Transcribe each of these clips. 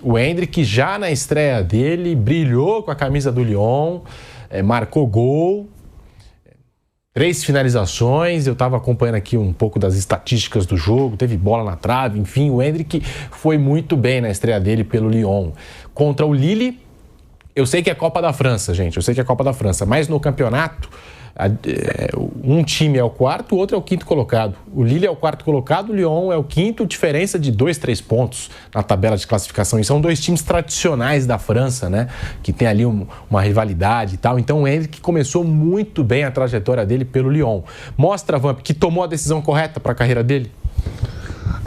O Endrick já na estreia dele brilhou com a camisa do Lyon, marcou gol, 3 finalizações. Eu estava acompanhando aqui um pouco das estatísticas do jogo, teve bola na trave, enfim, o Endrick foi muito bem na estreia dele pelo Lyon. Contra o Lille, eu sei que é Copa da França, gente, eu sei que é Copa da França, mas no campeonato, um time é o quarto, o outro é o quinto colocado. O Lille é o quarto colocado, o Lyon é o quinto, diferença de 2, 3 pontos na tabela de classificação. E são 2 times tradicionais da França, né? Que tem ali uma rivalidade e tal. Então o Endrick começou muito bem a trajetória dele pelo Lyon. Mostra, Vamp, que tomou a decisão correta para a carreira dele?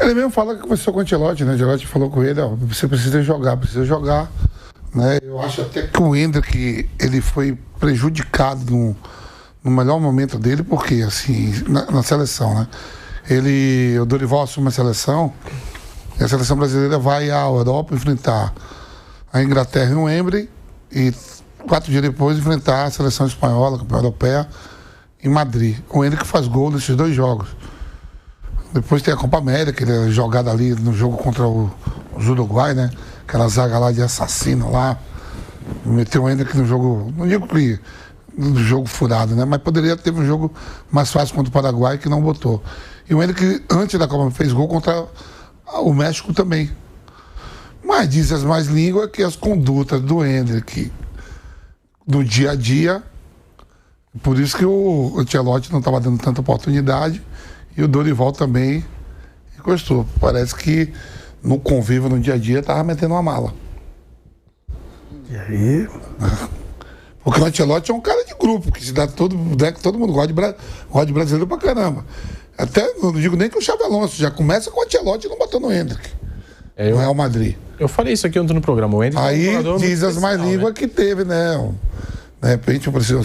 Ele mesmo fala que conversou com o Ancelotti, né? O Ancelotti falou com ele, ó, você precisa jogar, né? Eu acho até que o Endrick, ele foi prejudicado no melhor momento dele, porque assim, na seleção, né? O Dorival assume a seleção, e a seleção brasileira vai à Europa enfrentar a Inglaterra em Wembley e 4 dias depois enfrentar a seleção espanhola, campeã europeia, em Madrid. O Endrick faz gol nesses 2 jogos. Depois tem a Copa América, ele é jogado ali no jogo contra o Uruguai, né? Aquela zaga lá de assassino lá. Meteu o Endrick no jogo, não digo que no jogo furado, né? Mas poderia ter um jogo mais fácil contra o Paraguai que não botou. E o Endrick, antes da Copa, fez gol contra o México também. Mas diz as mais línguas que as condutas do Endrick do dia a dia, por isso que o Ancelotti não estava dando tanta oportunidade e o Dorival também encostou. Parece que no convívio, no dia a dia, estava metendo uma mala. E aí? Porque o Ancelotti é um cara de grupo, que se dá todo mundo gosta de brasileiro pra caramba. Até, não digo nem que o Xabi Alonso já começa com o Ancelotti e não botou no Endrick. No Real Madrid. Eu falei isso aqui ontem no programa. O Endrick aí é um diz as mais línguas, né? Que teve, né? De repente o Brasil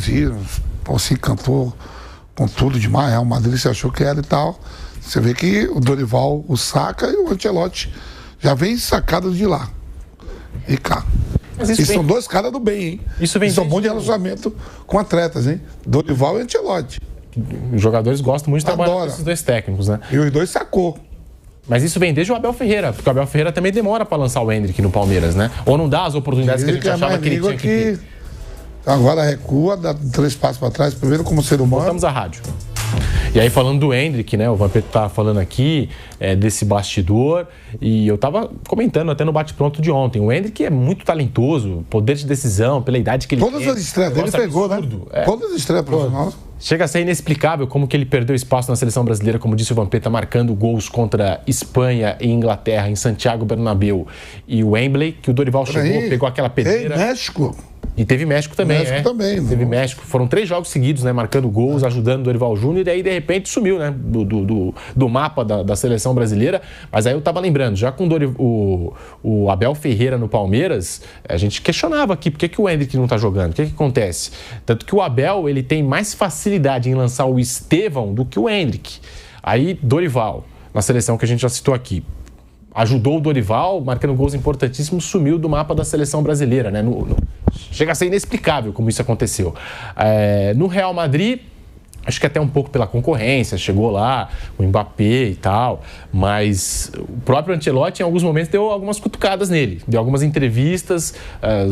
se cantou com tudo demais. Real Madrid se achou que era e tal. Você vê que o Dorival o saca e o Ancelotti já vem sacado de lá. E cá. E são 2 caras do bem, hein? Isso vem são bons de relacionamento com atletas, hein? Dorival e Ancelotti. Os jogadores gostam muito de trabalhar com esses 2 técnicos, né? E os 2 sacou. Mas isso vem desde o Abel Ferreira, porque o Abel Ferreira também demora para lançar o Endrick no Palmeiras, né? Ou não dá as oportunidades que a gente achava que ele tinha que ter. Agora recua, dá 3 passos para trás, primeiro como ser humano. Voltamos à rádio. E aí, falando do Endrick, né? O Vampeta tá falando aqui desse bastidor. E eu tava comentando até no bate-pronto de ontem. O Endrick é muito talentoso, poder de decisão, pela idade que ele tem. Todas as estreias dele pegou, absurdo, né? Todas as estreias profissionais. Chega a ser inexplicável como que ele perdeu espaço na seleção brasileira, como disse o Vampeta, marcando gols contra Espanha e Inglaterra, em Santiago Bernabéu e Wembley, que o Dorival chegou, pegou aquela pedreira. México. E teve México também, também. Teve México. Foram 3 jogos seguidos, né? Marcando gols, ajudando o Dorival Júnior. E aí, de repente, sumiu, né? Do mapa da seleção brasileira. Mas aí eu tava lembrando, já com o Abel Ferreira no Palmeiras, a gente questionava aqui por que o Endrick não tá jogando. O que acontece? Tanto que o Abel, ele tem mais facilidade em lançar o Estevão do que o Endrick. Aí, Dorival, na seleção que a gente já citou aqui, ajudou o Dorival, marcando gols importantíssimos, sumiu do mapa da seleção brasileira, né? Chega a ser inexplicável como isso aconteceu. No Real Madrid, acho que até um pouco pela concorrência, chegou lá, o Mbappé e tal, mas o próprio Ancelotti em alguns momentos deu algumas cutucadas nele, deu algumas entrevistas,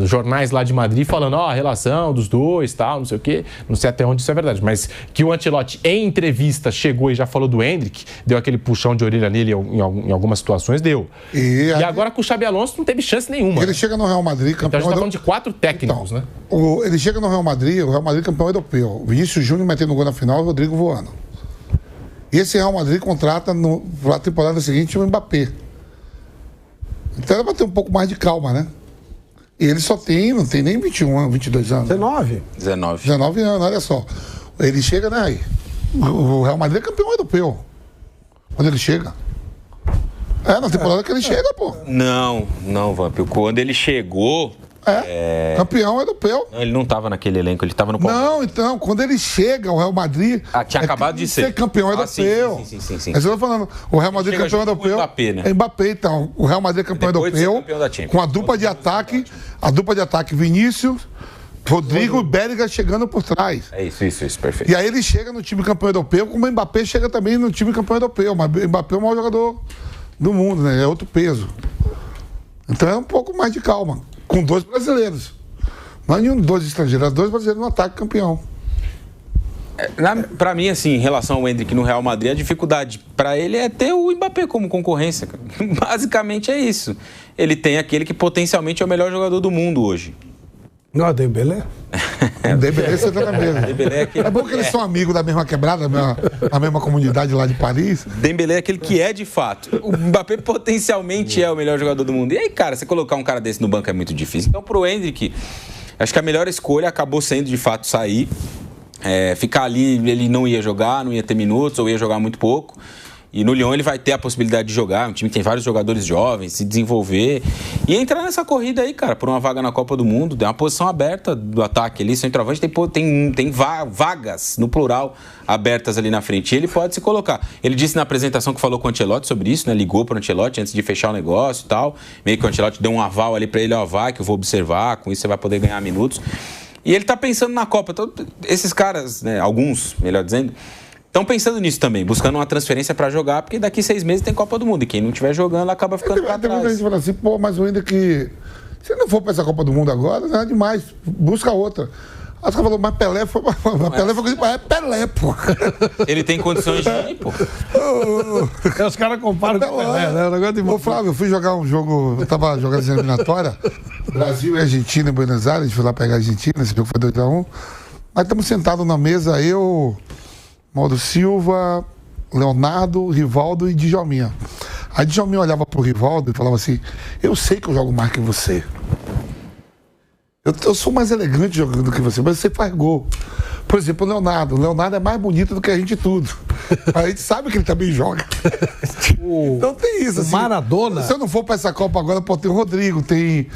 jornais lá de Madrid falando, a relação dos 2, tal, não sei o quê, não sei até onde isso é verdade, mas que o Ancelotti em entrevista chegou e já falou do Endrick, deu aquele puxão de orelha nele em algumas situações, deu. E agora com o Xabi Alonso não teve chance nenhuma. Ele chega no Real Madrid, campeão... Então a gente tá falando de 4 técnicos, né? Ele chega no Real Madrid, o Real Madrid campeão europeu, o Vinícius Júnior metendo gol na final, o Rodrigo voando. E esse Real Madrid contrata para a temporada seguinte o Mbappé. Então era para ter um pouco mais de calma, né? E ele não tem nem 21 anos, 22 anos. 19 anos, olha só. Ele chega, né? O Real Madrid é campeão europeu. Quando ele chega. Na temporada que ele chega, pô. Não, Vamp. Quando ele chegou... campeão europeu. Não, ele não estava naquele elenco, ele estava no Palmeiras. Não, então, quando ele chega, o Real Madrid... tinha acabado de ser campeão europeu. Sim. Mas eu tô falando, o Real Madrid é campeão europeu. Mbappé, né? Mbappé, então. O Real Madrid é campeão europeu. Com a dupla de ataque. A dupla de ataque Vinícius, Rodrigo e Bellingham chegando por trás. Isso, perfeito. E aí ele chega no time campeão europeu, como o Mbappé chega também no time campeão europeu. Mas o Mbappé é o maior jogador do mundo, né? É outro peso. Então é um pouco mais de calma, com 2 brasileiros. Não é nenhum 2 estrangeiros, é 2 brasileiros no ataque campeão. Pra mim, assim, em relação ao Endrick no Real Madrid, a dificuldade pra ele é ter o Mbappé como concorrência. Cara. Basicamente é isso. Ele tem aquele que potencialmente é o melhor jogador do mundo hoje. Não, Dembélé? Dembélé você tá na mesa. É bom que eles são amigos da mesma quebrada, a mesma comunidade lá de Paris. Dembélé é aquele que é de fato. O Mbappé potencialmente é o melhor jogador do mundo. E aí, cara, você colocar um cara desse no banco é muito difícil. Então, pro Endrick, acho que a melhor escolha acabou sendo, de fato, sair. Ficar ali, ele não ia jogar, não ia ter minutos, ou ia jogar muito pouco. E no Lyon ele vai ter a possibilidade de jogar, um time que tem vários jogadores jovens, se desenvolver e entrar nessa corrida aí, cara, por uma vaga na Copa do Mundo. Tem uma posição aberta do ataque ali, centroavante tem vagas, no plural, abertas ali na frente. E ele pode se colocar. Ele disse na apresentação que falou com o Ancelotti sobre isso, né? Ligou para o Ancelotti antes de fechar o negócio e tal. Meio que o Ancelotti deu um aval ali para ele, ó, vai que eu vou observar, com isso você vai poder ganhar minutos. E ele tá pensando na Copa. Então, esses caras, né, alguns, melhor dizendo, estão pensando nisso também, buscando uma transferência para jogar, porque daqui 6 meses tem Copa do Mundo. E quem não estiver jogando acaba ficando para Tem muita trás. gente falando assim, pô, mas o Endrick, se não for para essa Copa do Mundo agora, não é demais, busca outra. Aí os caras falaram, mas Pelé foi Pelé, pô. Ele tem condições de ir, pô. Os caras comparam com o Pelé, né? O negócio de... Ô, Flávio, eu fui jogar um jogo, eu tava jogando essa eliminatória, Brasil e Argentina em Buenos Aires, a gente foi lá pegar a Argentina, esse jogo foi 2-1. Aí estamos sentados na mesa, eu, Mauro Silva, Leonardo, Rivaldo e Djalminha. Aí Djalminha olhava pro Rivaldo e falava assim, eu sei que eu jogo mais que você. Eu sou mais elegante jogando do que você, mas você faz gol. Por exemplo, o Leonardo é mais bonito do que a gente tudo. A gente sabe que ele também joga. Então tem isso. Assim, Maradona... Se eu não for para essa Copa agora, pô, tem o Rodrigo, tem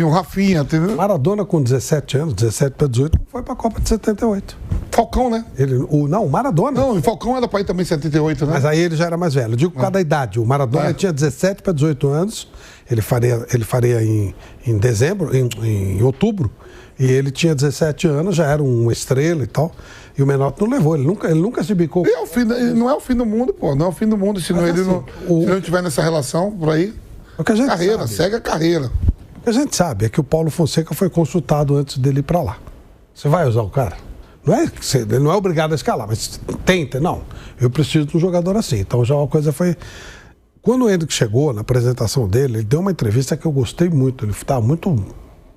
o Rafinha. Maradona com 17 anos, 17 para 18, foi para a Copa de 78. Falcão, né? O Maradona. Não, o Falcão era para ir também em 78, né? Mas aí ele já era mais velho. Eu digo por causa da idade. O Maradona tinha 17 para 18 anos. Ele faria em dezembro, em outubro. E ele tinha 17 anos, já era uma estrela e tal. E o Menotti não levou, ele nunca se bicou. Não é o fim do mundo, pô. Não é o fim do mundo se ele não estiver nessa relação por aí. O que a gente carreira, sabe, segue a carreira. O que a gente sabe é que o Paulo Fonseca foi consultado antes dele ir para lá. Você vai usar o cara? Ele não é obrigado a escalar, mas tenta. Não, eu preciso de um jogador assim. Então já uma coisa foi... Quando o Endrick chegou, na apresentação dele, ele deu uma entrevista que eu gostei muito. Ele estava muito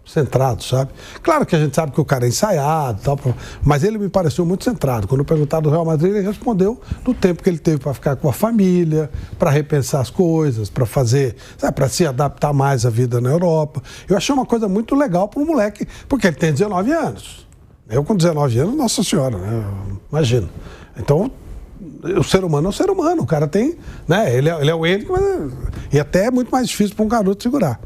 centrado, sabe? Claro que a gente sabe que o cara é ensaiado e tal, mas ele me pareceu muito centrado. Quando perguntaram do Real Madrid, ele respondeu do tempo que ele teve para ficar com a família, para repensar as coisas, para fazer, sabe, para se adaptar mais à vida na Europa. Eu achei uma coisa muito legal para um moleque, porque ele tem 19 anos. Eu com 19 anos, nossa senhora, né? Imagina. Então, o ser humano é o ser humano, o cara tem, né? Ele é o Endrick, mas e até é muito mais difícil para um garoto segurar.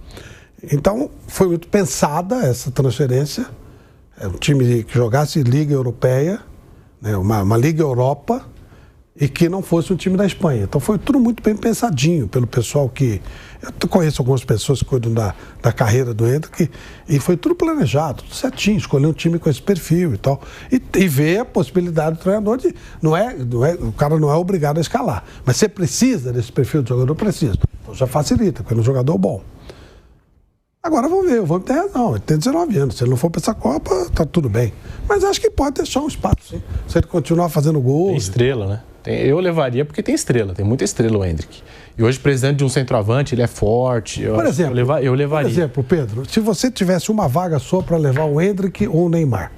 Então, foi muito pensada essa transferência. É um time que jogasse Liga Europeia, né? uma Liga Europa, e que não fosse um time da Espanha. Então, foi tudo muito bem pensadinho pelo pessoal que... Eu conheço algumas pessoas que cuidam da carreira do Endrick, e foi tudo planejado, tudo certinho, escolher um time com esse perfil e tal. E ver a possibilidade do treinador de... o cara não é obrigado a escalar, mas você precisa desse perfil de jogador, precisa. Então, já facilita, porque é um jogador bom. Agora vamos ver, o Vamp tem razão, ele tem 19 anos, se ele não for para essa Copa, tá tudo bem. Mas acho que pode deixar um espaço, sim. Se ele continuar fazendo gol... Tem estrela, né? Eu levaria porque tem estrela, tem muita estrela o Endrick. E hoje, presidente de um centroavante, ele é forte. Eu levaria. Por exemplo, Pedro, se você tivesse uma vaga só para levar o Endrick ou o Neymar?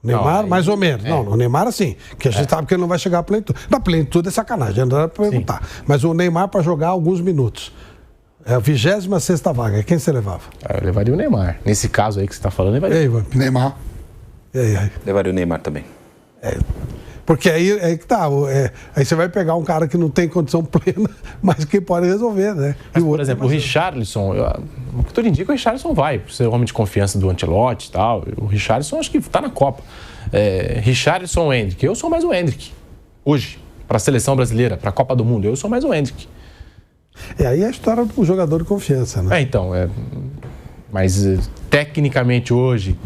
Neymar, não, mais ou menos. Não, o Neymar, assim, que a gente sabe que ele não vai chegar à plenitude. Na plenitude é sacanagem, não dá para perguntar. Sim. Mas o Neymar para jogar alguns minutos. É a 26ª vaga. Quem você levava? Eu levaria o Neymar. Nesse caso aí que você está falando, levaria. E aí, Vamp? Neymar. E aí? Levaria o Neymar também. Porque aí que tá. Aí você vai pegar um cara que não tem condição plena, mas que pode resolver, né? Mas, por exemplo, o Richarlison, o que tudo indica, o Richarlison vai, por ser homem de confiança do Ancelotti e tal. O Richarlison acho que está na Copa. Richarlison ou Endrick? Eu sou mais o Endrick. Hoje, para a seleção brasileira, para a Copa do Mundo, eu sou mais o Endrick. Aí é a história do jogador de confiança, né? Mas tecnicamente hoje,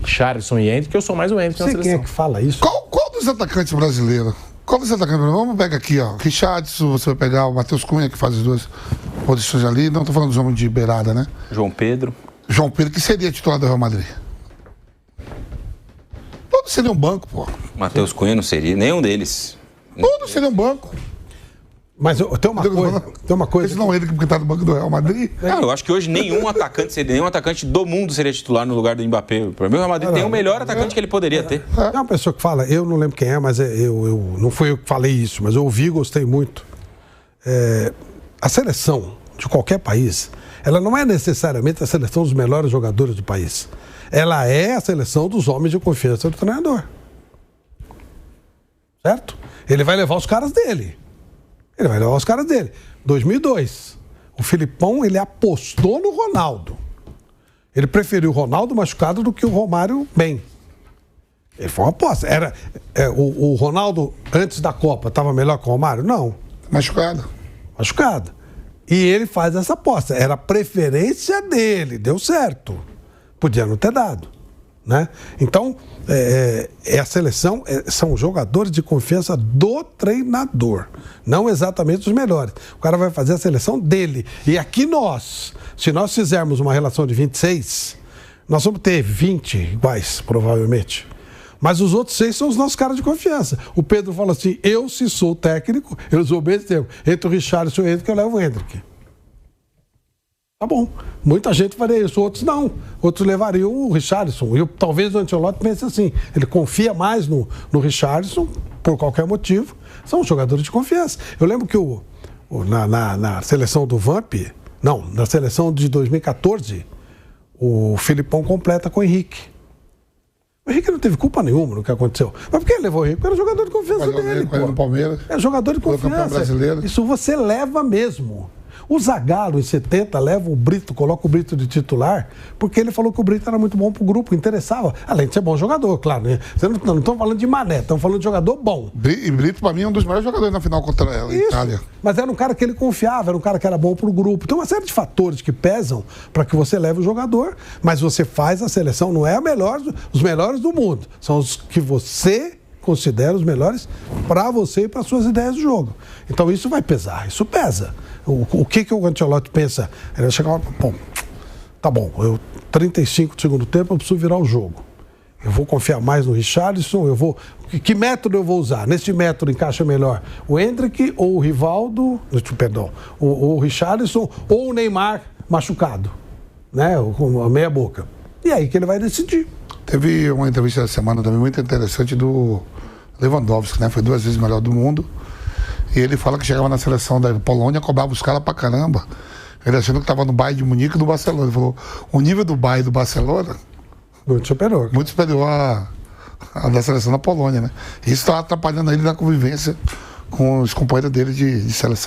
Richarlison e Endrick, eu sou mais o Endrick na seleção. Quem é que fala isso? Qual dos atacantes brasileiros? Qual dos atacantes brasileiros? Vamos pegar aqui, ó. Richarlison, você vai pegar o Matheus Cunha, que faz os dois. posições ali, não estou falando dos homens de beirada, né? João Pedro, que seria titular do Real Madrid. Todos seriam um banco, pô. Matheus Cunha não seria, nenhum deles. Todos seriam um banco. Mas tem uma coisa. Esse não é ele que está no banco do Real Madrid. Eu acho que hoje nenhum atacante do mundo seria titular no lugar do Mbappé. Para mim, o Real Madrid tem o melhor atacante que ele poderia ter. Tem uma pessoa que fala, eu não lembro quem é, mas não foi eu que falei isso, mas eu ouvi e gostei muito. A seleção de qualquer país, ela não é necessariamente a seleção dos melhores jogadores do país. Ela é a seleção dos homens de confiança do treinador. Certo? Ele vai levar os caras dele. 2002, o Filipão, ele apostou no Ronaldo. Ele preferiu o Ronaldo machucado do que o Romário bem. Ele foi uma aposta. O Ronaldo, antes da Copa, estava melhor que o Romário? Não. Machucado. E ele faz essa aposta. Era a preferência dele. Deu certo. Podia não ter dado. Né? Então, a seleção são jogadores de confiança do treinador, não exatamente os melhores. O cara vai fazer a seleção dele. E aqui se nós fizermos uma relação de 26, nós vamos ter 20 iguais, provavelmente. Mas os outros 6 são os nossos caras de confiança. O Pedro fala assim, se sou técnico, eu usou bem esse termo, entre o Richarlison e o Hendrick, eu levo o Hendrick. Tá bom. Muita gente faria isso, outros não. Outros levariam o Richarlison. E talvez o Ancelotti pense assim, ele confia mais no Richarlison, por qualquer motivo. São jogadores de confiança. Eu lembro que na seleção do Vamp, na seleção de 2014, o Filipão completa com o Henrique. O Henrique não teve culpa nenhuma no que aconteceu. Mas por que ele levou o Henrique? Porque era jogador de confiança dele. No Palmeiras. É jogador de confiança. Brasileiro. Isso você leva mesmo. O Zagallo, em 70, leva o Brito, coloca o Brito de titular, porque ele falou que o Brito era muito bom pro grupo, interessava. Além de ser bom jogador, claro, né? Não estamos falando de Mané, estamos falando de jogador bom. E Brito, para mim, é um dos melhores jogadores na final contra a Itália. Mas era um cara que ele confiava, era um cara que era bom pro grupo. Tem uma série de fatores que pesam para que você leve o jogador, mas você faz a seleção, não é os melhores do mundo, são os que você considera os melhores para você e para suas ideias de jogo. Então isso vai pesar, isso pesa. O que o Ancelotti pensa? Ele vai chegar, tá bom, 35 do segundo tempo, eu preciso virar o jogo. Eu vou confiar mais no Richarlison, que método eu vou usar? Neste método encaixa melhor o Hendrick ou o Rivaldo, o Richarlison ou o Neymar machucado, né? Com a meia boca. E aí que ele vai decidir. Teve uma entrevista essa semana também muito interessante do Lewandowski, né? Foi 2 vezes o melhor do mundo. E ele fala que chegava na seleção da Polônia, cobrava os caras pra caramba. Ele achando que estava no Bayern de Munique e do Barcelona. Ele falou, o nível do Bayern e do Barcelona... Muito superior. Muito superior à da seleção da Polônia, né? Isso está atrapalhando ele na convivência com os companheiros dele de seleção.